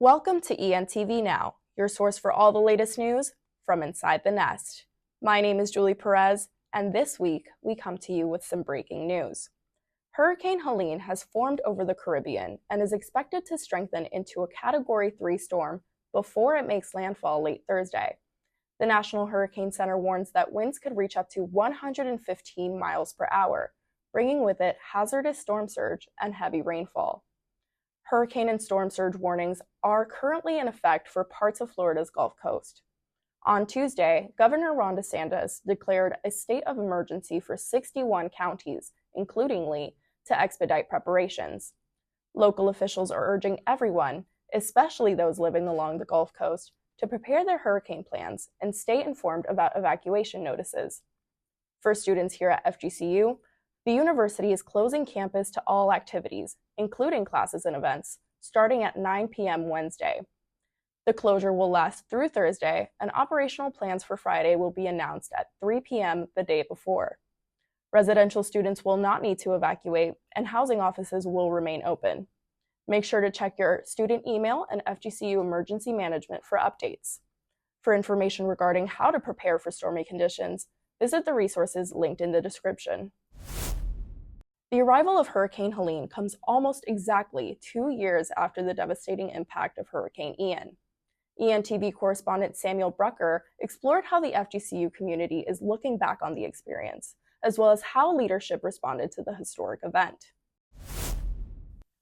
Welcome to ENTV Now, your source for all the latest news from inside the nest. My name is Julie Perez, and this week we come to you with some breaking news. Hurricane Helene has formed over the Caribbean and is expected to strengthen into a Category 3 storm before it makes landfall late Thursday. The National Hurricane Center warns that winds could reach up to 115 miles per hour, bringing with it hazardous storm surge and heavy rainfall. Hurricane and storm surge warnings are currently in effect for parts of Florida's Gulf Coast. On Tuesday, Governor Ron DeSantis declared a state of emergency for 61 counties, including Lee, to expedite preparations. Local officials are urging everyone, especially those living along the Gulf Coast, to prepare their hurricane plans and stay informed about evacuation notices. For students here at FGCU, the university is closing campus to all activities, including classes and events, starting at 9 p.m. Wednesday. The closure will last through Thursday, and operational plans for Friday will be announced at 3 p.m. the day before. Residential students will not need to evacuate, and housing offices will remain open. Make sure to check your student email and FGCU Emergency Management for updates. For information regarding how to prepare for stormy conditions, visit the resources linked in the description. The arrival of Hurricane Helene comes almost exactly 2 years after the devastating impact of Hurricane Ian. ENTV correspondent Samuel Brucker explored how the FGCU community is looking back on the experience, as well as how leadership responded to the historic event.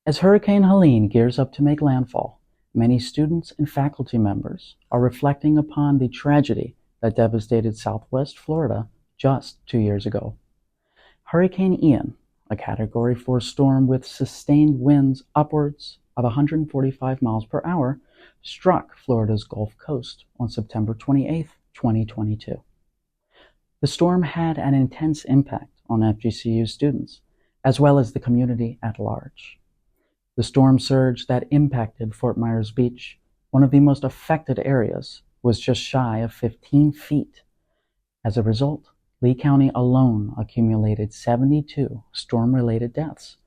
As Hurricane Helene gears up to make landfall, many students and faculty members are reflecting upon the tragedy that devastated Southwest Florida just 2 years ago. Hurricane Ian, a Category 4 storm with sustained winds upwards of 145 miles per hour, struck Florida's Gulf Coast on September 28, 2022. The storm had an intense impact on FGCU students, as well as the community at large. The storm surge that impacted Fort Myers Beach, one of the most affected areas, was just shy of 15 feet. As a result, Lee County alone accumulated 72 storm-related deaths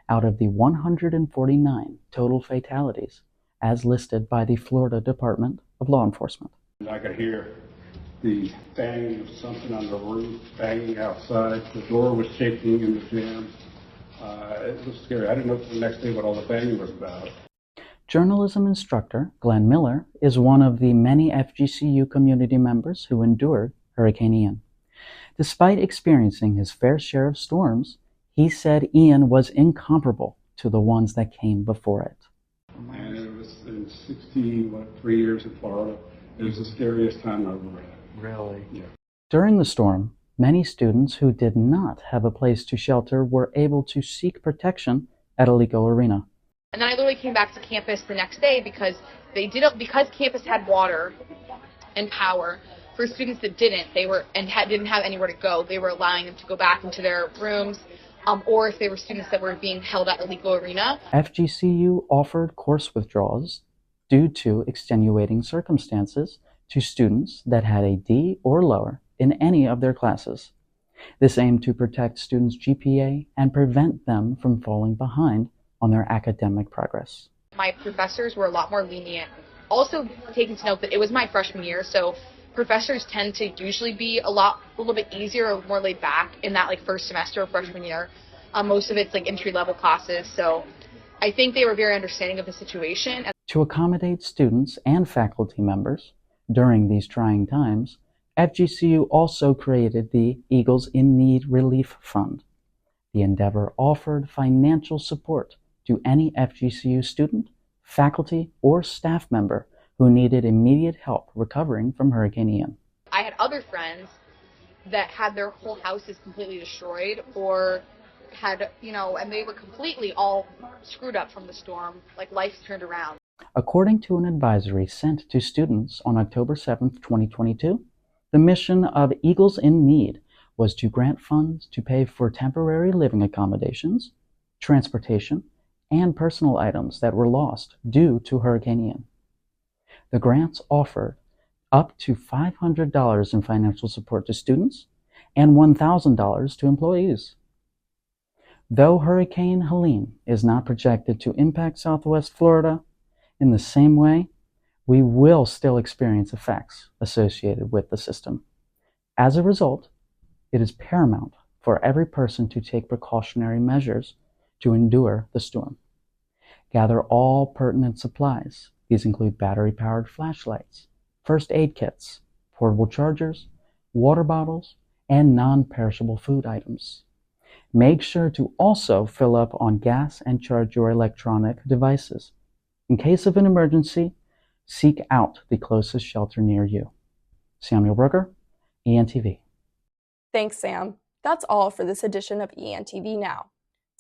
out of the 149 total fatalities as listed by the Florida Department of Law Enforcement. I could hear the banging of something on the roof, banging outside. The door was shaking in the jam. It was scary. I didn't know the next day what all the banging was about. Journalism instructor Glenn Miller is one of the many FGCU community members who endured Hurricane Ian. Despite experiencing his fair share of storms, he said Ian was incomparable to the ones that came before it. And it was in 3 years in Florida. It was the scariest time I've ever had. Really? Yeah. During the storm, many students who did not have a place to shelter were able to seek protection at Alico Arena. And then I literally came back to campus the next day because campus had water and power. For students that didn't, didn't have anywhere to go, they were allowing them to go back into their rooms, or if they were students that were being held at Alico Arena. FGCU offered course withdrawals due to extenuating circumstances to students that had a D or lower in any of their classes. This aimed to protect students' GPA and prevent them from falling behind on their academic progress. My professors were a lot more lenient. Also taking to note that it was my freshman year, so professors tend to usually be a little bit easier or more laid back in that first semester of freshman year. Most of it's entry-level classes, so I think they were very understanding of the situation. To accommodate students and faculty members during these trying times, FGCU also created the Eagles in Need Relief Fund. The endeavor offered financial support to any FGCU student, faculty, or staff member who needed immediate help recovering from Hurricane Ian. I had other friends that had their whole houses completely destroyed or had, and they were completely all screwed up from the storm, life's turned around. According to an advisory sent to students on October 7, 2022, the mission of Eagles in Need was to grant funds to pay for temporary living accommodations, transportation, and personal items that were lost due to Hurricane Ian. The grants offered up to $500 in financial support to students and $1,000 to employees. Though Hurricane Helene is not projected to impact Southwest Florida, In the same way, we will still experience effects associated with the system. As a result, it is paramount for every person to take precautionary measures to endure the storm. Gather all pertinent supplies. These include battery-powered flashlights, first aid kits, portable chargers, water bottles, and non-perishable food items. Make sure to also fill up on gas and charge your electronic devices. In case of an emergency, seek out the closest shelter near you. Samuel Brooker, ENTV. Thanks, Sam. That's all for this edition of ENTV Now.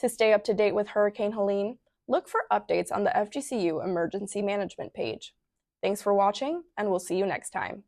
To stay up to date with Hurricane Helene, look for updates on the FGCU Emergency Management page. Thanks for watching, and we'll see you next time.